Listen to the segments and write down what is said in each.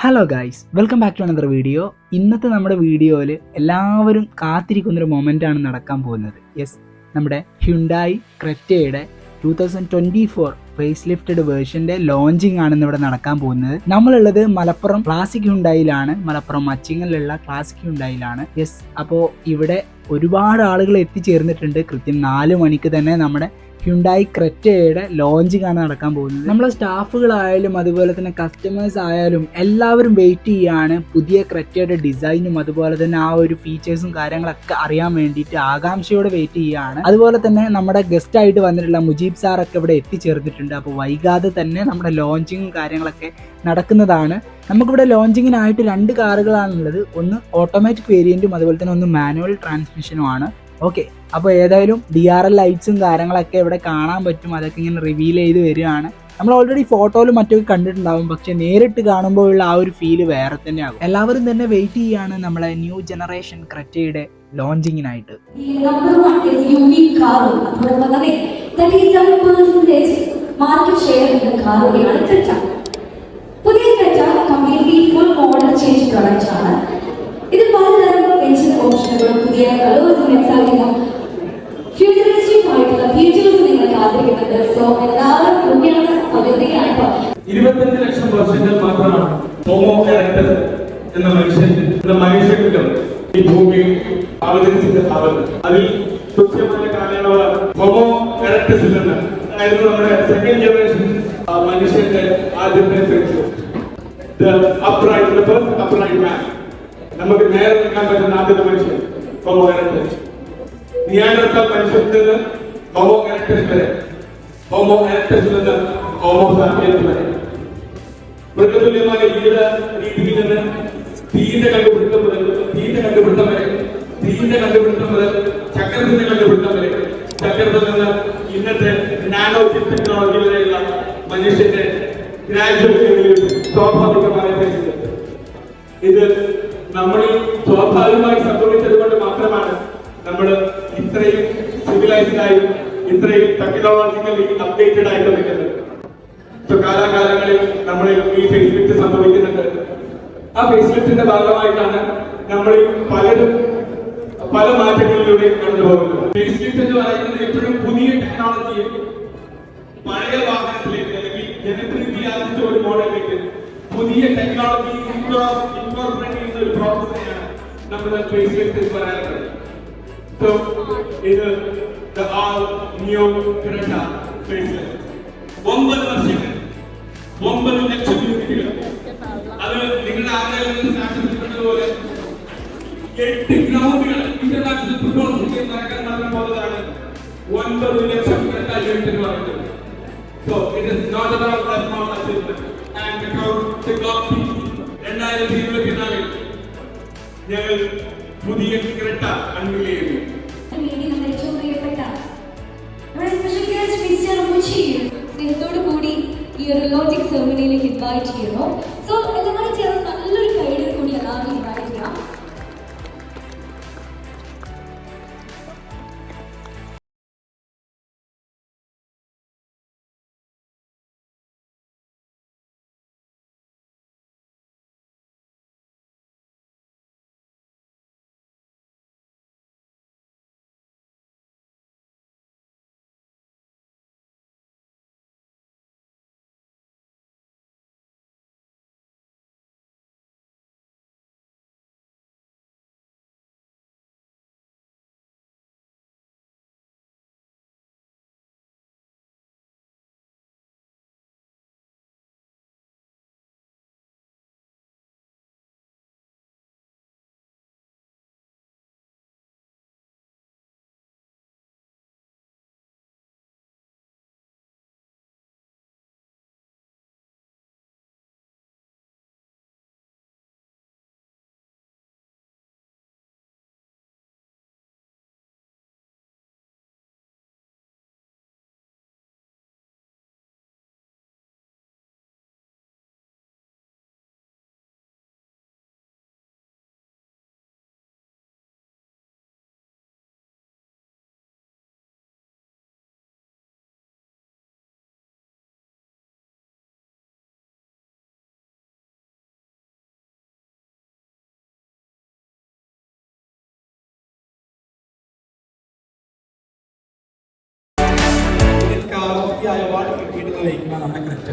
Hello guys, welcome back to another video. ഇന്നത്തെ നമ്മുടെ വീഡിയോയിൽ എല്ലാവരും കാത്തിരിക്കുന്നൊരു മൊമെൻ്റാണ് നടക്കാൻ പോകുന്നത്. യെസ്, നമ്മുടെ ഹ്യുണ്ടായി ക്രെറ്റയുടെ 2024 ഫേസ് ലിഫ്റ്റഡ് വേർഷൻ്റെ ലോഞ്ചിങ് ആണ് ഇവിടെ നടക്കാൻ പോകുന്നത്. നമ്മളുള്ളത് മലപ്പുറം ക്ലാസിക് ഹ്യുണ്ടായിലാണ്, മലപ്പുറം മച്ചിങ്ങലിലുള്ള ക്ലാസിക് ഹ്യുണ്ടായിലാണ്. യെസ്, അപ്പോൾ ഇവിടെ ഒരുപാട് ആളുകൾ എത്തിച്ചേർന്നിട്ടുണ്ട്. കൃത്യം 4 മണിക്ക് തന്നെ നമ്മുടെ ഹ്യുണ്ടായി ക്രെറ്റയുടെ ലോഞ്ചിങ് ആണ് നടക്കാൻ പോകുന്നത്. നമ്മളെ സ്റ്റാഫുകളായാലും അതുപോലെ തന്നെ കസ്റ്റമേഴ്സ് ആയാലും എല്ലാവരും വെയിറ്റ് ചെയ്യാണ് പുതിയ ക്രെറ്റയുടെ ഡിസൈനും അതുപോലെ തന്നെ ആ ഒരു ഫീച്ചേഴ്സും കാര്യങ്ങളൊക്കെ അറിയാൻ വേണ്ടിയിട്ട് ആകാംക്ഷയോടെ വെയിറ്റ് ചെയ്യുകയാണ്. അതുപോലെ തന്നെ നമ്മുടെ ഗസ്റ്റ് ആയിട്ട് വന്നിട്ടുള്ള മുജീബ് സാറൊക്കെ ഇവിടെ എത്തിച്ചേർന്നിട്ടുണ്ട്. അപ്പോൾ വൈകാതെ തന്നെ നമ്മുടെ ലോഞ്ചിങ്ങും കാര്യങ്ങളൊക്കെ നടക്കുന്നതാണ്. നമുക്കിവിടെ ലോഞ്ചിങ്ങിനായിട്ട് 2 കാറുകളാണുള്ളത്. ഒന്ന് ഓട്ടോമാറ്റിക് വേരിയൻറ്റും അതുപോലെ തന്നെ ഒന്ന് മാനുവൽ ട്രാൻസ്മിഷനുമാണ്. ഓക്കെ, അപ്പോൾ ഏതായാലും DRL ലൈറ്റ്സും കാര്യങ്ങളൊക്കെ ഇവിടെ കാണാൻ പറ്റും. അതൊക്കെ ഇങ്ങനെ റിവീൽ ചെയ്ത് വരികയാണ്. നമ്മൾ ഓൾറെഡി ഫോട്ടോയിലും മറ്റൊക്കെ കണ്ടിട്ടുണ്ടാവും, പക്ഷെ നേരിട്ട് കാണുമ്പോഴുള്ള ആ ഒരു ഫീല് വേറെ തന്നെയാകും. എല്ലാവരും തന്നെ വെയിറ്റ് ചെയ്യാണ് നമ്മളെ ന്യൂ ജനറേഷൻ ക്രെറ്റയുടെ ലോഞ്ചിങ്ങിനായിട്ട്. പുതിയ Creta completely full model change product ആണ്. ഇത് പലതരം എഞ്ചിൻ ഓപ്ഷനുകളും പുതിയ കളേഴ്സും എക്സാക്റ്റും ഫ്യൂച്ചറിസ്റ്റിക് ആയിട്ടുള്ള ഫീച്ചേഴ്സ് നിങ്ങൾക്ക് ആഗ്രഹിക്കുന്നുണ്ട്. സോ എല്ലാവരും മുന്നിലാണ് അവതരികയാണ്. 25 ലക്ഷം വർഷങ്ങൾ മാത്രമാണ് ഹോമോ എറക്ടസ് എന്ന മനുഷ്യകുലം ഈ ഭൂമിയിൽ അവതരിച്ചിട്ടുണ്ടാവുന്നത്. അതിൽ തുച്ഛമായ കാലയളവ് ഹോമോ എറക്ടസിൽ നിന്ന് ആയിരുന്നു നമ്മുടെ സെക്കൻഡ് ജനറേഷൻ മനുഷ്യന്റെ ആദ്യത്തെ അപ്രൈറ്റ് മാൻ. നമുക്ക് നേരെ നിൽക്കാൻ പറ്റുന്ന ആദ്യത്തെ മനുഷ്യൻ ഹോമോ എറക്ടസ്. നിയാൻഡർതൽ മനുഷ്യരിൽ നിന്ന് ഹോമോ എറക്ടസ് വരെ, ഹോമോ എറക്ടസിൽ നിന്ന് ഹോമോ സാപ്പിയൻസ് വരെ, മൃഗതുല്യമായ ജീവിത രീതിയിൽ നിന്ന് തീന്റെ കണ്ടുപിടുത്തം മുതൽ ചക്രത്തിന്റെ കണ്ടുപിടുത്തം വരെ, ചക്രത്തിൽ നിന്ന് ഇന്നത്തെ നാനോ ചിപ്പ് ടെക്നോളജി വരെയുള്ള മനുഷ്യന്റെ ഗ്രാജുവൽ സ്വാഭാവികമായ ഇത് നമ്മളിൽ സ്വാഭാവികമായി സംഭവിച്ചത് കൊണ്ട് മാത്രമാണ് നമ്മൾ ഇത്രയും സിവിലൈസ്ഡ് ആയി ഇത്രയും ടെക്നോളജിക്കലി അപ്ഡേറ്റഡ് ആയിട്ട് നിൽക്കുന്നത്. കാലാകാലങ്ങളിൽ നമ്മൾ ഈ ഫേസ് ലിഫ്റ്റ് സംഭവിക്കുന്നുണ്ട്. ആ ഫേസ് ലിഫ്റ്റിന്റെ ഭാഗമായിട്ടാണ് നമ്മൾ പലരും പല മാറ്റങ്ങളിലൂടെ കടന്നുപോകുന്നത്. ഫേസ് ലിഫ്റ്റ് എന്ന് പറയുന്നത് എപ്പോഴും പുതിയ ടെക്നോളജിയിൽ പഴയ വാഹനത്തിലേക്ക് അല്ലെങ്കിൽ ജനപ്രീതി ആർജിച്ച ഒരു മോഡലിലേക്ക് പുതിയ ടെക്നോളജി ഇൻകോർപ്പറേറ്റ് ചെയ്യുന്ന ഒരു പ്രോസസ്സിനെയാണ് നമ്മൾ ഫേസ് ലിഫ്റ്റ് എന്ന് പറയാറുള്ളത്. സോ ഇത് the all new Creta facelift. 9 വർഷങ്ങൾ 9 ലക്ഷം യൂണിറ്റുകൾ. അത് നിങ്ങളുടെ ആഗ്രഹത്തിൽ സാക്ഷ്യപ്പെട്ടതുപോലെ 8 ഗ്രൗണ്ടുകൾ ഇന്റർനാഷണൽ ഫുട്ബോൾ സ്റ്റേഡിയം നടക്കാൻ മാത്രം പോകുന്നതാണ് 9 ലക്ഷം Creta യൂണിറ്റ് എന്ന് പറയുന്നത്. So it is not about a small achievement. And the clock 2024 ഞങ്ങൾ പുതിയ ക്രെറ്റ അൺവീൽ ചെയ്യുന്നു. സ്നേഹത്തോടു കൂടി ഈ ഒരു ലോഞ്ചിങ് സെറമണിയിലേക്ക് ഇൻവൈറ്റ് ചെയ്യുന്നു. സോ എല്ലാവരും ചേർന്ന് നല്ലൊരു കൈഡിൽ കൂടി എല്ലാവരും ഇൻവൈറ്റ് ചെയ്യാം. അവാർഡ് കിട്ടിയിട്ടുള്ള വെഹിക്കിളാണ് നമ്മുടെ ക്രെറ്റ.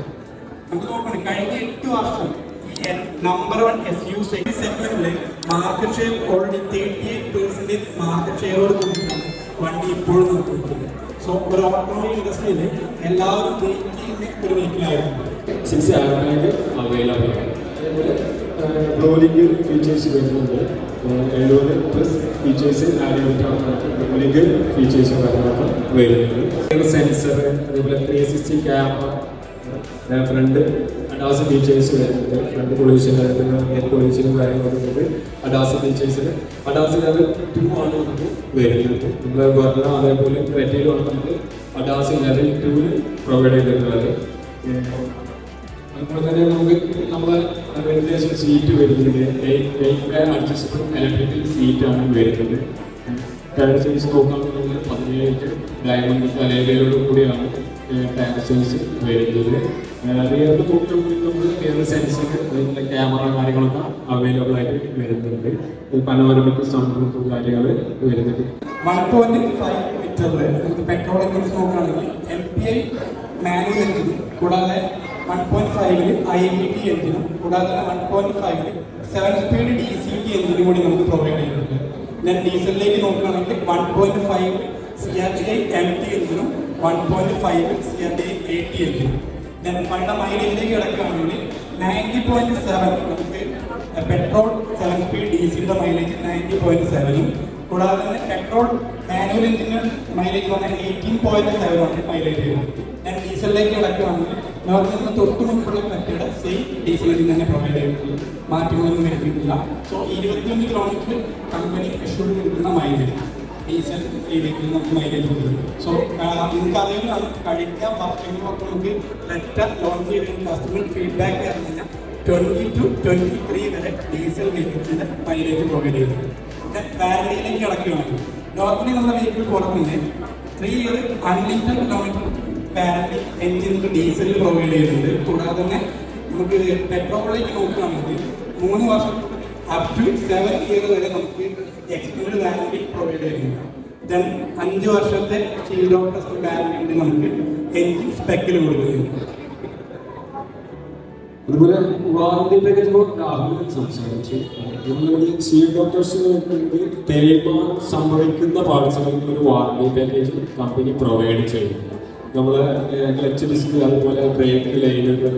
നമുക്ക് നോക്കണം, കഴിഞ്ഞ 8 വർഷം ഈ നമ്പർ 1 SUV സെഗ്മെന്റിൽ മാർക്കറ്റ് ഷെയർ ഓൾറെഡി 38% മാർക്കറ്റ് ഷെയറോട് കൂടിയിട്ടാണ് വണ്ടി ഇപ്പോഴും നമുക്ക് കിട്ടുന്നത്. സോ ഒരു ഓട്ടോമൊബൈൽ ഇൻഡസ്ട്രിയിൽ എല്ലാവരും വെയിറ്റ് ചെയ്യുന്ന ഒരു വെഹിക്കിളായിരുന്നു. സിക്സ് എയർ ബാഗ് അവൈലബിൾ ആണ്. അതേപോലെ റോളിംഗ് ഫീച്ചേഴ്സ് വരുന്നുണ്ട്. 70 പ്ലസ് ഫീച്ചേഴ്സ് ആഡ് ചെയ്തിട്ടാണ് റോളിംഗ് ഫീച്ചേഴ്സും കാര്യങ്ങളൊക്കെ വരുന്നത്. സെൻസർ, അതേപോലെ 360 ക്യാമറ, ഫ്രണ്ട് അഡാസ് ഫീച്ചേഴ്സ് വരുന്നുണ്ട്. ഫ്രണ്ട് പൊല്യൂഷൻ വരുന്നത്, എയർ പൊല്യൂഷനും കാര്യങ്ങളൊക്കെ ഉണ്ട്. അഡാസ് ഫീച്ചേഴ്സിൽ അഡാസ് ലെവൽ 2 ആണ് നമുക്ക് വരുന്നത്. നമ്മൾ പറഞ്ഞ അതേപോലെ ക്രെറ്റയിലാണ് നമുക്ക് അഡാസ് ലെവൽ 2 പ്രൊവൈഡ് ചെയ്തിട്ടുള്ളത്. അതുപോലെ തന്നെ നമുക്ക് നമ്മളെ വെന്റിലേഷൻ സീറ്റ് വരുന്നത് 8 അഡ്ജസ്റ്റബിൾ ഇലക്ട്രിക്കൽ സീറ്റാണ് വരുന്നത്. ടയർ സൈസ് നോക്കുകയാണെന്നുണ്ടെങ്കിൽ 17 ഡയമണ്ട് അലോയോട് കൂടിയാണ് ടയർ സൈസ് വരുന്നത്. റിയറിൽ നോക്കുകയാണെങ്കിൽ നമുക്ക് റിയർ സെൻസിങ്, ക്യാമറ കാര്യങ്ങളൊക്കെ അവൈലബിൾ ആയിട്ട് വരുന്നുണ്ട്. പനോരമിക് സൺറൂഫ് കാര്യങ്ങൾ വരുന്നുണ്ട്. 1.5 ലിറ്ററിൽ നമുക്ക് പെട്രോൾ എഞ്ചിൻസ് നോക്കുകയാണെങ്കിൽ MPI മാനുവൽ എഞ്ചിനും കൂടാതെ 1.5 IVT എഞ്ചിനും കൂടാതെ 1.5 7 സ്പീഡ് DCT എഞ്ചിനും കൂടി നമുക്ക് പ്രൊവൈഡ് ചെയ്തിട്ടുണ്ട്. ദെൻ ഡീസലിലേക്ക് നോക്കുകയാണെങ്കിൽ 1.5 CRTI MT എഞ്ചിനും 1.5 CRTI AT എഞ്ചിനും. ദെൻ പണ്ട മൈലേജിലേക്ക് കിടക്കുകയാണെങ്കിൽ 90.7 നമുക്ക് പെട്രോൾ 7 സ്പീഡ് DCയുടെ മൈലേജ് 90.7ഉം കൂടാതെ തന്നെ പെട്രോൾ മാനുവൽ എഞ്ചിന് മൈലേജ് പറഞ്ഞാൽ 18.7 ആണ് മൈലേജ് വരുന്നത്. ഞാൻ ഡീസലിലേക്ക് കിടക്കുകയാണെങ്കിൽ നോർമൽ തൊട്ട് മുൻപുള്ള ക്രെറ്റയുടെ സെയിം ഡീസൽ എഞ്ചിൻ തന്നെ പ്രൊവൈഡ് ചെയ്തിട്ടുണ്ട്. മാറ്റങ്ങളൊന്നും വരുത്തിയിട്ടില്ല. സോ 21 കിലോമീറ്റർ കമ്പനി അഷ്യൂർഡ് കൊടുക്കുന്ന മൈലേജ് ഡീസൽ ഏരിയയിൽ നമുക്ക് മൈലേജ് കൊടുക്കും. സോ നിങ്ങൾക്ക് അറിയുന്നതാണ്, കഴിഞ്ഞ വർഷങ്ങളിലൊക്കെ നമുക്ക് ക്രെറ്റ ലോഞ്ച് ചെയ്ത കസ്റ്റമർ ഫീഡ്ബാക്ക് പറഞ്ഞാൽ 20 to 23 വരെ ഡീസൽ വെഹിക്കിൾസിന്റെ മൈലേജ് പ്രൊവൈഡ് ചെയ്തിട്ടുണ്ട്. വാറണ്ടിയിലേക്ക് കിടക്കുകയാണെങ്കിൽ നോർമലി നമ്മുടെ വെഹിക്കിൾ കൊടുക്കുന്നത് 3 ഇയർ അൺലിമിറ്റഡ് കിലോമീറ്റർ വാറണ്ടി എഞ്ചിന് ഡീസലിൽ പ്രൊവൈഡ് ചെയ്യുന്നുണ്ട്. കൂടാതെ തന്നെ നമുക്ക് പെട്രോളിലേക്ക് നോക്കുകയാണെങ്കിൽ 3 വർഷം അപ് ടു 7 ഇയർ വരെ നമുക്ക് എക്സ്റ്റൻഡ് വാറണ്ടി പ്രൊവൈഡ് ചെയ്യുന്നുണ്ട്. ദെൻ 5 വർഷത്തെ ഷീൽഡ് ഓഫ് ടെസ്റ്റ് വാറണ്ടി നമുക്ക് എഞ്ചിൻ സ്പെക്കിൽ കൊടുക്കുന്നുണ്ട്. അതുപോലെ വാറണ്ടി പാക്കേജ് രാഹുൽ സംസാരിച്ചു. നമ്മൾ ചീഫ് ഡോക്ടേഴ്സ് തേയ്മാനം സംഭവിക്കുന്ന പാർട്സുകൾക്ക് ഒരു വാറണ്ടി പാക്കേജ് കമ്പനി പ്രൊവൈഡ് ചെയ്യുന്നു. നമ്മൾ ക്ലച്ച് ഡിസ്ക്, അതുപോലെ ബ്രേക്ക് ലൈനുകൾ,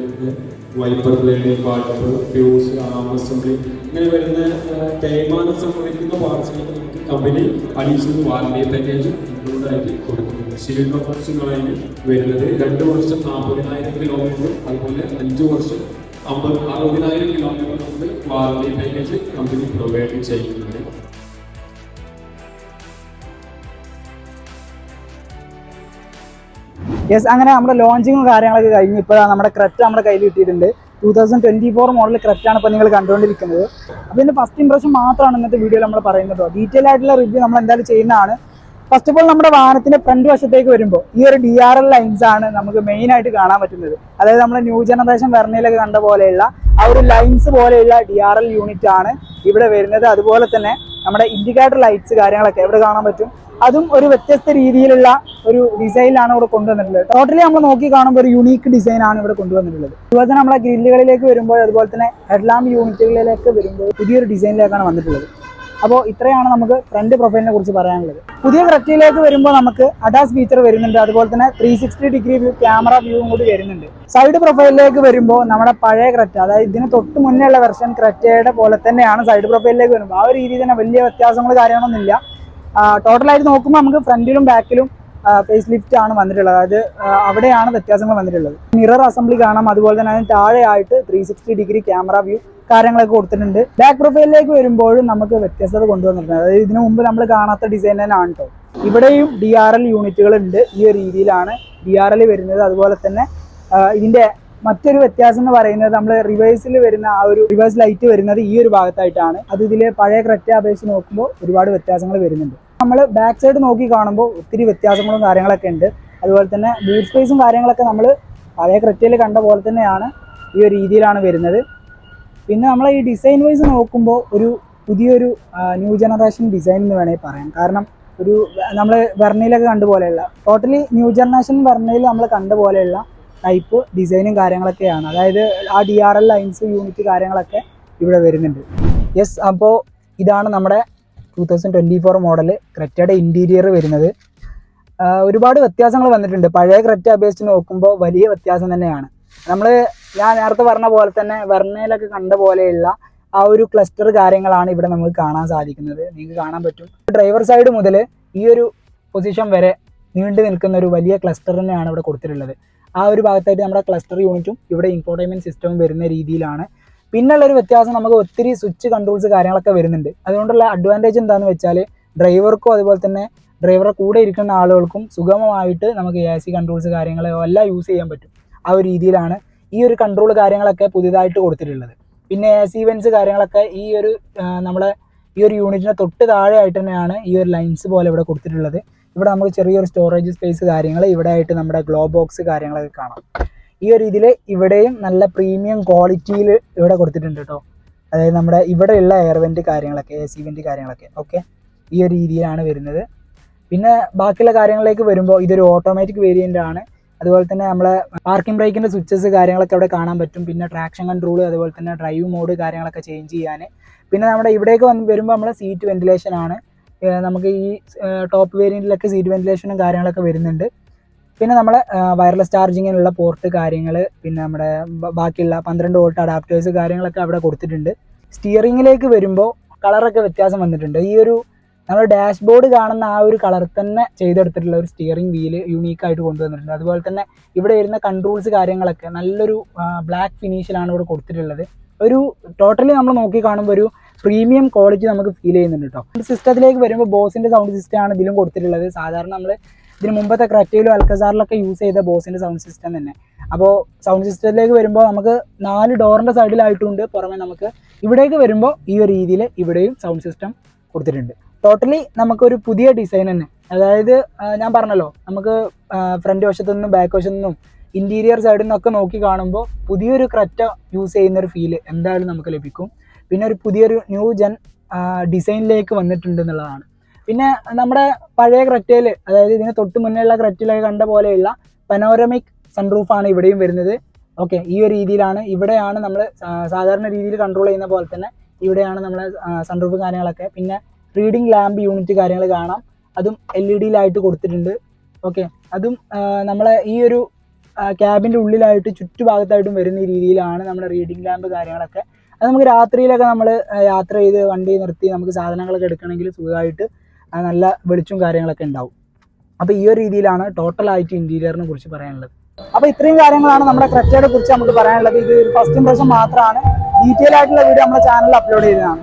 വൈപ്പർ ബ്ലേഡ്, വാൾവ്, ഫ്യൂസ്, ആം അസംബ്ലി, ഇങ്ങനെ വരുന്ന തേയ്മാനം സംഭവിക്കുന്ന പാർട്സുകൾക്ക് നമുക്ക് കമ്പനി അഡീഷണൽ വാറണ്ടി പാക്കേജ് ഇൻക്ലൂഡായിട്ട് കൊടുക്കുന്നുണ്ട്. ഷീൽഡ് ഓഫേഴ്സുകളായി വരുന്നത് 2 വർഷം 40,000 കിലോമീറ്റർ, അതുപോലെ 5 വർഷം 60,000 കിലോമീറ്റർ നമുക്ക് വാറണ്ടി പാക്കേജ് കമ്പനി പ്രൊവൈഡ് ചെയ്യുന്നുണ്ട്. യെസ്, അങ്ങനെ നമ്മുടെ ലോഞ്ചിങ്ങും കാര്യങ്ങളൊക്കെ കഴിഞ്ഞ് ഇപ്പോഴാണ് നമ്മുടെ ക്രെറ്റ നമ്മുടെ കയ്യിൽ കിട്ടിയിട്ടുണ്ട്. 2024 മോഡൽ ക്രെറ്റാണ് ഇപ്പോൾ നിങ്ങൾ കണ്ടുകൊണ്ടിരിക്കുന്നത്. അപ്പോൾ ഇതിൻ്റെ ഫസ്റ്റ് ഇംപ്രഷൻ മാത്രമാണ് ഇന്നത്തെ വീഡിയോയിൽ നമ്മൾ പറയുന്നത്. ഡീറ്റെയിൽ ആയിട്ടുള്ള റിവ്യൂ നമ്മൾ എന്തായാലും ചെയ്യുന്നതാണ്. ഫസ്റ്റ് ഓഫ് ഓൾ നമ്മുടെ വാഹനത്തിന്റെ ഫ്രണ്ട് വശത്തേക്ക് വരുമ്പോൾ ഈ ഒരു DRL ലൈൻസ് ആണ് നമുക്ക് മെയിൻ ആയിട്ട് കാണാൻ പറ്റുന്നത്. അതായത് നമ്മുടെ ന്യൂ ജനറേഷൻ വെർണയിലൊക്കെ കണ്ട പോലെയുള്ള ആ ഒരു ലൈൻസ് പോലെയുള്ള DRL യൂണിറ്റ് ആണ് ഇവിടെ വരുന്നത്. അതുപോലെ തന്നെ നമ്മുടെ ഇൻഡിക്കേറ്റർ ലൈറ്റ്സ് കാര്യങ്ങളൊക്കെ ഇവിടെ കാണാൻ പറ്റും. അതും ഒരു വ്യത്യസ്ത രീതിയിലുള്ള ഒരു ഡിസൈനിലാണ് ഇവിടെ കൊണ്ടുവന്നിട്ടുള്ളത്. ടോട്ടലി നമ്മൾ നോക്കി കാണുമ്പോൾ ഒരു യുണീക്ക് ഡിസൈൻ ആണ് ഇവിടെ കൊണ്ടുവന്നിട്ടുള്ളത്. അതുപോലെ തന്നെ നമ്മുടെ ഗ്രില്ലുകളിലേക്ക് വരുമ്പോൾ, അതുപോലെ തന്നെ ഹെഡ്ലാമ്പ് യൂണിറ്റുകളിലേക്ക് വരുമ്പോൾ പുതിയൊരു ഡിസൈനിലേക്കാണ് വന്നിട്ടുള്ളത്. അപ്പോൾ ഇത്രയാണ് നമുക്ക് ഫ്രണ്ട് പ്രൊഫൈലിനെ കുറിച്ച് പറയാനുള്ളത്. പുതിയ ക്രെറ്റയിലേക്ക് വരുമ്പോൾ നമുക്ക് അഡാസ് ഫീച്ചർ വരുന്നുണ്ട്. അതുപോലെ തന്നെ 360 ഡിഗ്രി വ്യൂ ക്യാമറ വ്യൂവും കൂടി വരുന്നുണ്ട്. സൈഡ് പ്രൊഫൈലിലേക്ക് വരുമ്പോൾ നമ്മുടെ പഴയ ക്രെറ്റ, അതായത് ഇതിന് തൊട്ട് മുന്നേ ഉള്ള വെർഷൻ ക്രെറ്റയുടെ പോലെ തന്നെയാണ് സൈഡ് പ്രൊഫൈലിലേക്ക് വരുമ്പോൾ. ആ ഒരു രീതിയിൽ തന്നെ വലിയ വ്യത്യാസങ്ങൾ കാര്യങ്ങളൊന്നുമില്ല. ടോട്ടലായിട്ട് നോക്കുമ്പോൾ നമുക്ക് ഫ്രണ്ടിലും ബാക്കിലും ഫേസ് ലിഫ്റ്റ് ആണ് വന്നിട്ടുള്ളത്. അതായത് അവിടെയാണ് വ്യത്യാസങ്ങൾ വന്നിട്ടുള്ളത്. മിറർ അസംബ്ലി കാണാം. അതുപോലെ തന്നെ അതിന് താഴെയായിട്ട് 360 ഡിഗ്രി ക്യാമറ വ്യൂ കാര്യങ്ങളൊക്കെ കൊടുത്തിട്ടുണ്ട്. ബാക്ക് പ്രൊഫൈലിലേക്ക് വരുമ്പോഴും നമുക്ക് വ്യത്യസ്തത കൊണ്ടുവന്നിട്ടുണ്ട്. അതായത് ഇതിനു മുമ്പ് നമ്മൾ കാണാത്ത ഡിസൈൻ തന്നെയാണ് കേട്ടോ. ഇവിടെയും DRL യൂണിറ്റുകൾ ഉണ്ട്. ഈ ഒരു രീതിയിലാണ് DRL വരുന്നത്. അതുപോലെ തന്നെ ഇതിന്റെ മറ്റൊരു വ്യത്യാസം എന്ന് പറയുന്നത് നമ്മൾ റിവേഴ്സിൽ വരുന്ന ആ ഒരു റിവേഴ്സ് ലൈറ്റ് വരുന്നത് ഈ ഒരു ഭാഗത്തായിട്ടാണ്. അത് ഇതിലെ പഴയ ക്രെറ്റ അപേക്ഷിച്ച് നോക്കുമ്പോൾ ഒരുപാട് വ്യത്യാസങ്ങൾ വരുന്നുണ്ട്. നമ്മൾ ബാക്ക് സൈഡ് നോക്കി കാണുമ്പോൾ ഒത്തിരി വ്യത്യാസങ്ങളും കാര്യങ്ങളൊക്കെ ഉണ്ട്. അതുപോലെ തന്നെ ബൂട്ട് സ്പേസും കാര്യങ്ങളൊക്കെ നമ്മൾ പഴയ ക്രെറ്റയിൽ കണ്ട പോലെ തന്നെയാണ് ഈ ഒരു രീതിയിലാണ് വരുന്നത്. പിന്നെ നമ്മൾ ഈ ഡിസൈൻ വൈസ് നോക്കുമ്പോൾ ഒരു പുതിയൊരു ന്യൂ ജനറേഷൻ ഡിസൈൻ എന്ന് വേണമെങ്കിൽ പറയാം. കാരണം ഒരു നമ്മൾ വെർണയിലൊക്കെ കണ്ട പോലെയുള്ള ടോട്ടലി ന്യൂ ജനറേഷൻ വെർണയിൽ നമ്മൾ കണ്ട പോലെയുള്ള ടൈപ്പ് ഡിസൈനും കാര്യങ്ങളൊക്കെയാണ്. അതായത് ആ DRL ലൈൻസ് യൂണിറ്റ് കാര്യങ്ങളൊക്കെ ഇവിടെ വരുന്നുണ്ട്. യെസ്, അപ്പോൾ ഇതാണ് നമ്മുടെ 2024 മോഡൽ ക്രെറ്റയുടെ ഇൻറ്റീരിയർ വരുന്നത്. ഒരുപാട് വ്യത്യാസങ്ങൾ വന്നിട്ടുണ്ട്. പഴയ ക്രെറ്റ അപേക്ഷിച്ച് നോക്കുമ്പോൾ വലിയ വ്യത്യാസം തന്നെയാണ്. ഞാൻ നേരത്തെ പറഞ്ഞ പോലെ തന്നെ വെർണയിലൊക്കെ കണ്ട പോലെയുള്ള ആ ഒരു ക്ലസ്റ്റർ കാര്യങ്ങളാണ് ഇവിടെ നമുക്ക് കാണാൻ സാധിക്കുന്നത്. നിങ്ങൾക്ക് കാണാൻ പറ്റും. ഡ്രൈവർ സൈഡ് മുതൽ ഈ ഒരു പൊസിഷൻ വരെ നീണ്ടു നിൽക്കുന്ന ഒരു വലിയ ക്ലസ്റ്റർ തന്നെയാണ് ഇവിടെ കൊടുത്തിട്ടുള്ളത്. ആ ഒരു ഭാഗത്തായിട്ട് നമ്മുടെ ക്ലസ്റ്റർ യൂണിറ്റും ഇവിടെ ഇൻഫോർടൈൻമെൻറ്റ് സിസ്റ്റവും വരുന്ന രീതിയിലാണ്. പിന്നുള്ളൊരു വ്യത്യാസം, നമുക്ക് ഒത്തിരി സ്വിച്ച് കൺട്രോൾസ് കാര്യങ്ങളൊക്കെ വരുന്നുണ്ട്. അതുകൊണ്ടുള്ള അഡ്വാൻറ്റേജ് എന്താണെന്ന് വെച്ചാൽ ഡ്രൈവർക്കും അതുപോലെ തന്നെ ഡ്രൈവറെ കൂടെ ഇരിക്കുന്ന ആളുകൾക്കും സുഗമമായിട്ട് നമുക്ക് AC കൺട്രോൾസ് കാര്യങ്ങളോ എല്ലാം യൂസ് ചെയ്യാൻ പറ്റും. ആ ഒരു രീതിയിലാണ് ഈ ഒരു കൺട്രോൾ കാര്യങ്ങളൊക്കെ പുതിയതായിട്ട് കൊടുത്തിട്ടുള്ളത്. പിന്നെ AC വെൻസ് കാര്യങ്ങളൊക്കെ നമ്മുടെ ഈ ഒരു യൂണിറ്റിന് തൊട്ട് താഴെ ആയിട്ട് തന്നെയാണ് ഈ ഒരു ലൈൻസ് പോലെ ഇവിടെ കൊടുത്തിട്ടുള്ളത്. ഇവിടെ നമുക്ക് ചെറിയൊരു സ്റ്റോറേജ് സ്പേസ് കാര്യങ്ങൾ, ഇവിടെ ആയിട്ട് നമ്മുടെ ഗ്ലോ ബോക്സ് കാര്യങ്ങളൊക്കെ കാണാം. ഈ ഒരു രീതിയിൽ ഇവിടെയും നല്ല പ്രീമിയം ക്വാളിറ്റിയിൽ ഇവിടെ കൊടുത്തിട്ടുണ്ട് കേട്ടോ. അതായത് നമ്മുടെ ഇവിടെയുള്ള എയർ വെൻറ്റ് കാര്യങ്ങളൊക്കെ, AC വെൻറ്റ് കാര്യങ്ങളൊക്കെ ഓക്കെ ഈ ഒരു രീതിയിലാണ് വരുന്നത്. പിന്നെ ബാക്കിയുള്ള കാര്യങ്ങളിലേക്ക് വരുമ്പോൾ ഇതൊരു ഓട്ടോമാറ്റിക് വേരിയൻ്റ് ആണ്. അതുപോലെ തന്നെ നമ്മളെ പാർക്കിംഗ് ബ്രേക്കിൻ്റെ സ്വിച്ചസ് കാര്യങ്ങളൊക്കെ അവിടെ കാണാൻ പറ്റും. പിന്നെ ട്രാക്ഷൻ കൺട്രോൾ, അതുപോലെ തന്നെ ഡ്രൈവ് മോഡ് കാര്യങ്ങളൊക്കെ ചേഞ്ച് ചെയ്യാൻ. പിന്നെ നമ്മുടെ ഇവിടേക്ക് വരുമ്പോൾ നമ്മളെ സീറ്റ് വെൻറ്റിലേഷൻ ആണ്. നമുക്ക് ഈ ടോപ്പ് വേരിയൻറ്റിലൊക്കെ സീറ്റ് വെൻറ്റിലേഷനും കാര്യങ്ങളൊക്കെ വരുന്നുണ്ട്. പിന്നെ നമ്മളെ വയർലെസ് ചാർജിങ്ങിനുള്ള പോർട്ട് കാര്യങ്ങൾ, പിന്നെ നമ്മുടെ ബാക്കിയുള്ള 12 വോൾട്ട് അഡാപ്റ്റേഴ്സ് കാര്യങ്ങളൊക്കെ അവിടെ കൊടുത്തിട്ടുണ്ട്. സ്റ്റിയറിങ്ങിലേക്ക് വരുമ്പോൾ കളറൊക്കെ വ്യത്യാസം വന്നിട്ടുണ്ട്. ഈ ഒരു നമ്മൾ ഡാഷ്ബോർഡ് കാണുന്ന ആ ഒരു കളർ തന്നെ ചെയ്തെടുത്തിട്ടുള്ള ഒരു സ്റ്റിയറിംഗ് വീല് യൂണീക്കായിട്ട് കൊണ്ടുവന്നിട്ടുണ്ട്. അതുപോലെ തന്നെ ഇവിടെ വരുന്ന കൺട്രോൾസ് കാര്യങ്ങളൊക്കെ നല്ലൊരു ബ്ലാക്ക് ഫിനിഷിലാണ് ഇവിടെ കൊടുത്തിട്ടുള്ളത്. ഒരു ടോട്ടലി നമ്മൾ നോക്കി കാണുമ്പോൾ ഒരു പ്രീമിയം ക്വാളിറ്റി നമുക്ക് ഫീൽ ചെയ്യുന്നുണ്ട് കേട്ടോ. സിസ്റ്റത്തിലേക്ക് വരുമ്പോൾ ബോസിൻ്റെ സൗണ്ട് സിസ്റ്റമാണ് ഇതിലും കൊടുത്തിട്ടുള്ളത്. സാധാരണ നമ്മൾ ഇതിന് മുമ്പത്തെ ക്രെറ്റയിലും അൽക്കസാറിലൊക്കെ യൂസ് ചെയ്ത ബോസിൻ്റെ സൗണ്ട് സിസ്റ്റം തന്നെ. അപ്പോൾ സൗണ്ട് സിസ്റ്റത്തിലേക്ക് വരുമ്പോൾ നമുക്ക് 4 ഡോറിൻ്റെ സൈഡിലായിട്ടുണ്ട്. പുറമെ നമുക്ക് ഇവിടേക്ക് വരുമ്പോൾ ഈ ഒരു രീതിയിൽ ഇവിടെയും സൗണ്ട് സിസ്റ്റം കൊടുത്തിട്ടുണ്ട്. ടോട്ടലി നമുക്കൊരു പുതിയ ഡിസൈൻ തന്നെ. അതായത് ഞാൻ പറഞ്ഞല്ലോ, നമുക്ക് ഫ്രണ്ട് വശത്തു നിന്നും ബാക്ക് വശത്തു നിന്നും ഇൻറ്റീരിയർ സൈഡിൽ നിന്നൊക്കെ നോക്കി കാണുമ്പോൾ പുതിയൊരു ക്രെറ്റ യൂസ് ചെയ്യുന്നൊരു ഫീല് എന്തായാലും നമുക്ക് ലഭിക്കും. പിന്നെ ഒരു പുതിയൊരു ന്യൂ ജെൻ ഡിസൈനിലേക്ക് വന്നിട്ടുണ്ട് എന്നുള്ളതാണ്. പിന്നെ നമ്മുടെ പഴയ ക്രെറ്റയിൽ, അതായത് ഇതിന് തൊട്ട് മുന്നേയുള്ള ക്രെറ്റയിലൊക്കെ കണ്ട പോലെയുള്ള പനോരമിക് സൺറൂഫാണ് ഇവിടെയും വരുന്നത്. ഓക്കെ, ഈ ഒരു രീതിയിലാണ്. ഇവിടെയാണ് നമ്മൾ സാധാരണ രീതിയിൽ കൺട്രോൾ ചെയ്യുന്ന പോലെ തന്നെ ഇവിടെയാണ് നമ്മളെ സൺറൂഫ് കാര്യങ്ങളൊക്കെ. പിന്നെ റീഡിംഗ് ലാമ്പ് യൂണിറ്റ് കാര്യങ്ങൾ കാണാം. അതും LED-യിലായിട്ട് കൊടുത്തിട്ടുണ്ട്. ഓക്കെ, അതും നമ്മളെ ഈ ഒരു ക്യാബിൻ്റെ ഉള്ളിലായിട്ട് ചുറ്റുഭാഗത്തായിട്ടും വരുന്ന രീതിയിലാണ് നമ്മുടെ റീഡിംഗ് ലാമ്പ് കാര്യങ്ങളൊക്കെ. അത് നമുക്ക് രാത്രിയിലൊക്കെ നമ്മൾ യാത്ര ചെയ്ത് വണ്ടി നിർത്തി നമുക്ക് സാധനങ്ങളൊക്കെ എടുക്കണമെങ്കിൽ സുഖമായിട്ട് നല്ല വെളിച്ചവും കാര്യങ്ങളൊക്കെ ഉണ്ടാവും. അപ്പോൾ ഈ ഒരു രീതിയിലാണ് ടോട്ടലായിട്ട് ഇൻറ്റീരിയറിനെ കുറിച്ച് പറയാനുള്ളത്. അപ്പോൾ ഇത്രയും കാര്യങ്ങളാണ് നമ്മുടെ ക്രെറ്റയെ കുറിച്ച് നമുക്ക് പറയാനുള്ളത്. ഇത് ഫസ്റ്റ് ഇംപ്രഷൻ മാത്രമാണ്. ഡീറ്റെയിൽ ആയിട്ടുള്ള വീഡിയോ നമ്മുടെ ചാനലിൽ അപ്ലോഡ് ചെയ്തതാണ്.